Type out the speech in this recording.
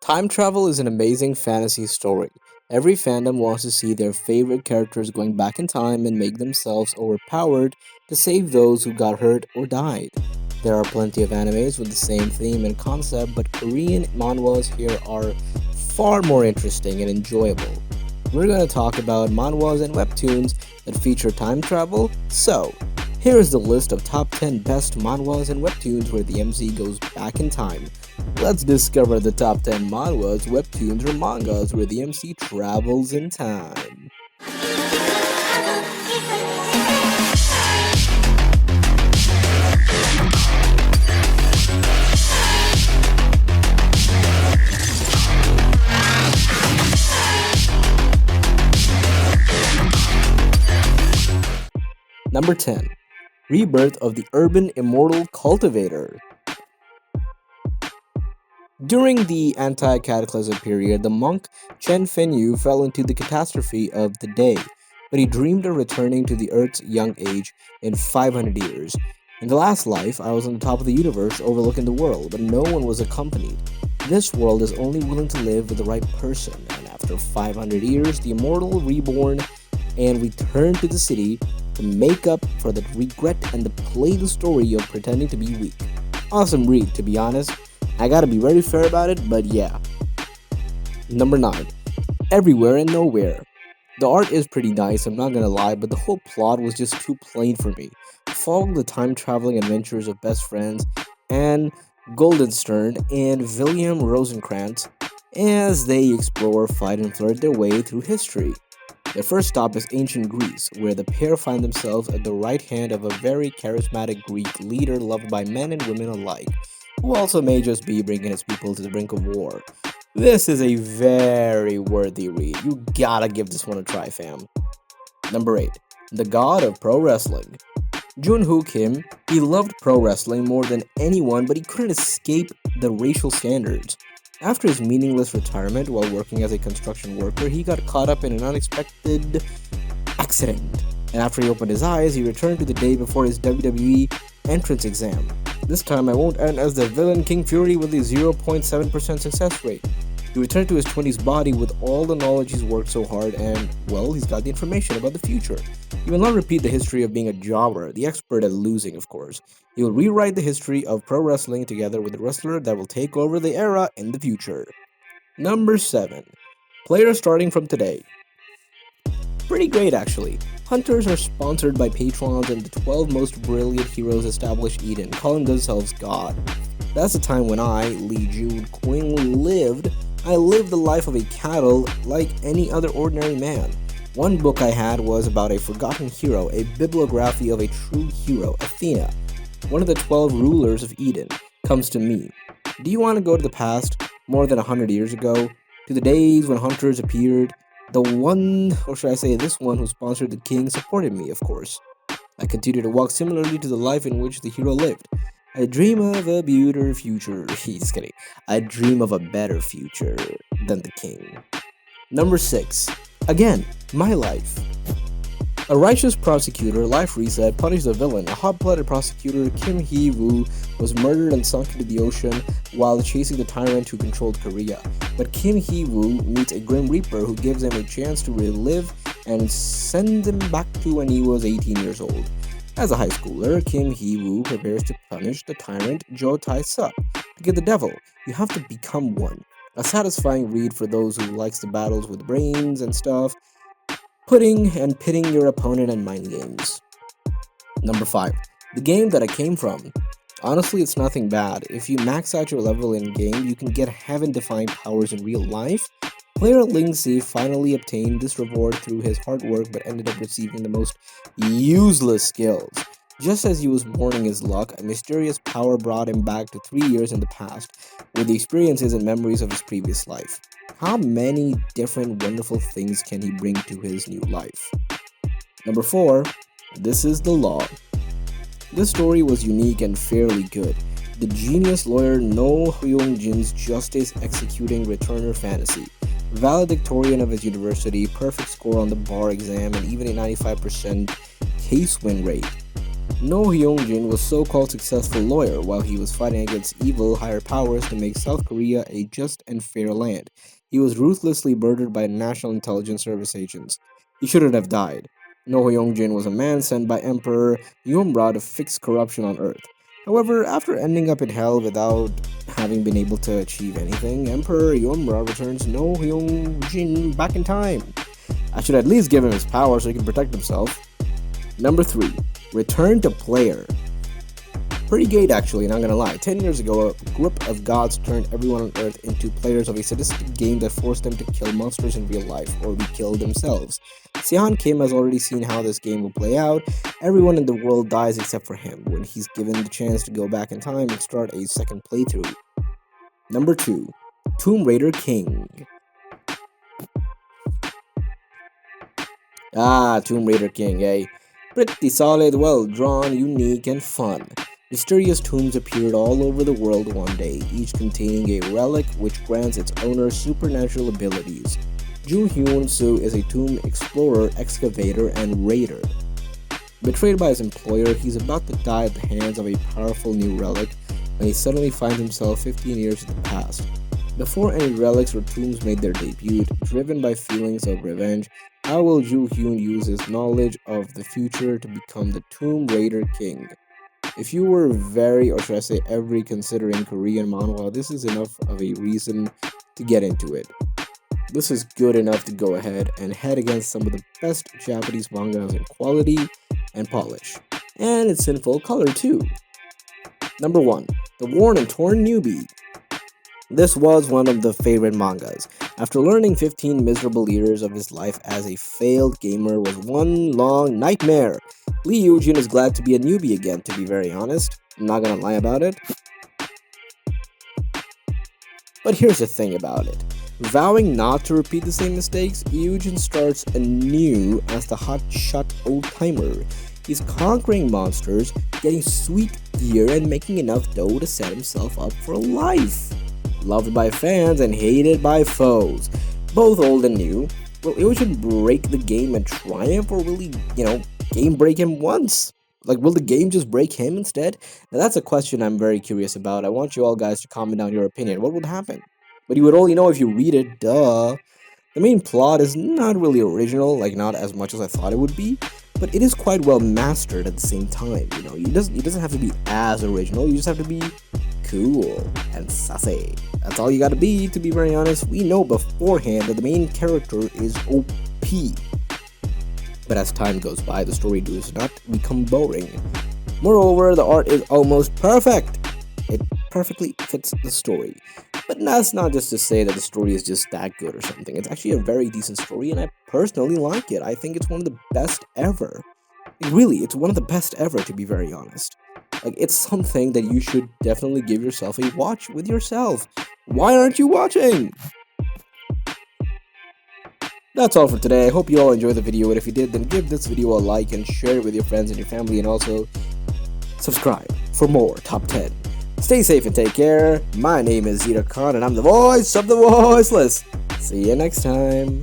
Time travel is an amazing fantasy story. Every fandom wants to see their favorite characters going back in time and make themselves overpowered to save those who got hurt or died. There are plenty of animes with the same theme and concept, but Korean manhwas here are far more interesting and enjoyable. We're going to talk about manhwas and webtoons that feature time travel. So, here is the list of top 10 best manhwas and webtoons where the MC goes back in time. Let's discover the top 10 manhwas, webtoons, or mangas where the MC travels in time. Number 10. Rebirth of the Urban Immortal Cultivator. During the anti-cataclysm period, the monk Chen Fenyu fell into the catastrophe of the day, but he dreamed of returning to the Earth's young age in 500 years. In the last life, I was on the top of the universe overlooking the world, but no one was accompanied. This world is only willing to live with the right person, and after 500 years, the immortal reborn and returned to the city to make up for the regret and to play the story of pretending to be weak. Awesome read, to be honest. I gotta be very fair about it, but yeah. Number 9. Everywhere and Nowhere. The art is pretty nice, I'm not gonna lie, but the whole plot was just too plain for me. Follow the time-traveling adventures of best friends Anne Goldenstern and William Rosencrantz as they explore, fight, and flirt their way through history. Their first stop is ancient Greece, where the pair find themselves at the right hand of a very charismatic Greek leader loved by men and women alike, who also may just be bringing his people to the brink of war. This is a very worthy read. You gotta give this one a try, fam. Number 8. The God of Pro Wrestling. Junho Kim, he loved pro wrestling more than anyone, but he couldn't escape the racial standards. After his meaningless retirement while working as a construction worker, he got caught up in an unexpected accident. And after he opened his eyes, he returned to the day before his WWE entrance exam. This time I won't end as the villain King Fury with a 0.7% success rate. He returned to his 20s body with all the knowledge he's worked so hard and, well, he's got the information about the future. He will not repeat the history of being a jobber, the expert at losing, of course. He will rewrite the history of pro wrestling together with a wrestler that will take over the era in the future. Number 7. Players starting from today. Pretty great, actually. Hunters are sponsored by patrons, and the 12 most brilliant heroes establish Eden, calling themselves God. That's the time when I, Lee Jun Quing, lived. I lived the life of a cattle like any other ordinary man. One book I had was about a forgotten hero, a bibliography of a true hero, Athena. One of the 12 rulers of Eden comes to me. Do you want to go to the past, more than 100 years ago, to the days when hunters appeared? The one, or should I say this one who sponsored the king, supported me, of course. I continued to walk similarly to the life in which the hero lived. I dream of a better future. Just kidding. I dream of a better future than the king. Number 6. Again, my life. A righteous prosecutor, Life Reset, punished the villain. A hot-blooded prosecutor, Kim Hee-woo, was murdered and sunk into the ocean while chasing the tyrant who controlled Korea. But Kim Hee-woo meets a Grim Reaper who gives him a chance to relive and sends him back to when he was 18 years old. As a high schooler, Kim Hee-woo prepares to punish the tyrant Jo Tae-sup. To get the devil, you have to become one. A satisfying read for those who likes the battles with brains and stuff, pitting your opponent in mind games. Number 5. The game that I came from. Honestly, it's nothing bad. If you max out your level in game, you can get heaven-defying powers in real life. Player Lindsay finally obtained this reward through his hard work but ended up receiving the most useless skills. Just as he was mourning his luck, a mysterious power brought him back to 3 years in the past with the experiences and memories of his previous life. How many different wonderful things can he bring to his new life? Number 4. This is the Law. This story was unique and fairly good. The genius lawyer No Hyung-jin's justice executing returner fantasy. Valedictorian of his university, perfect score on the bar exam, and even a 95% case win rate. No Hyungjin was so-called successful lawyer while he was fighting against evil higher powers to make South Korea a just and fair land. He was ruthlessly murdered by National Intelligence Service agents. He shouldn't have died. No Hyungjin was a man sent by Emperor Yumra to fix corruption on Earth. However, after ending up in hell without having been able to achieve anything, Emperor Yumra returns No Hyungjin back in time. I should at least give him his power so he can protect himself. Number 3. Return to player. Pretty great actually, not gonna lie. 10 years ago, a group of gods turned everyone on Earth into players of a sadistic game that forced them to kill monsters in real life or be killed themselves. Sehan Kim has already seen how this game will play out. Everyone in the world dies except for him when he's given the chance to go back in time and start a second playthrough. Number 2. Tomb Raider King. Tomb Raider King, eh? Pretty solid, well drawn, unique, and fun. Mysterious tombs appeared all over the world one day, each containing a relic which grants its owner supernatural abilities. Joo Hyun-soo is a tomb explorer, excavator, and raider. Betrayed by his employer, he's about to die at the hands of a powerful new relic when he suddenly finds himself 15 years in the past. Before any relics or tombs made their debut, driven by feelings of revenge, how will Joo Hyun use his knowledge of the future to become the Tomb Raider King? If you were very, or should I say every, considering Korean manhwa, this is enough of a reason to get into it. This is good enough to go ahead and head against some of the best Japanese mangas in quality and polish. And it's in full color too. Number 1. The Worn and Torn Newbie. This was one of the favorite mangas. After learning 15 miserable years of his life as a failed gamer was one long nightmare, Lee Eugene is glad to be a newbie again, to be very honest. I'm not gonna lie about it. But here's the thing about it. Vowing not to repeat the same mistakes, Eugene starts anew as the hotshot old-timer. He's conquering monsters, getting sweet gear, and making enough dough to set himself up for life. Loved by fans and hated by foes, both old and new. Will Eugene break the game and triumph, or will he, game break him once? Like, will the game just break him instead? Now, that's a question I'm very curious about. I want you all guys to comment down your opinion. What would happen? But you would only know if you read it, duh. The main plot is not really original, like not as much as I thought it would be, but it is quite well mastered at the same time. It doesn't have to be as original, you just have to be cool and sassy. That's all you gotta be, to be very honest. We know beforehand that the main character is OP. But as time goes by, the story does not become boring. Moreover, the art is almost perfect. It perfectly fits the story. But that's not just to say that the story is just that good or something. It's actually a very decent story, and I personally like it. I think it's one of the best ever. Really, it's one of the best ever, to be very honest. Like, it's something that you should definitely give yourself a watch with yourself. Why aren't you watching? That's all for today. I hope you all enjoyed the video, and if you did, then give this video a like and share it with your friends and your family, and also subscribe for more Top 10. Stay safe and take care. My name is Zita Khan, and I'm the voice of the voiceless. See you next time.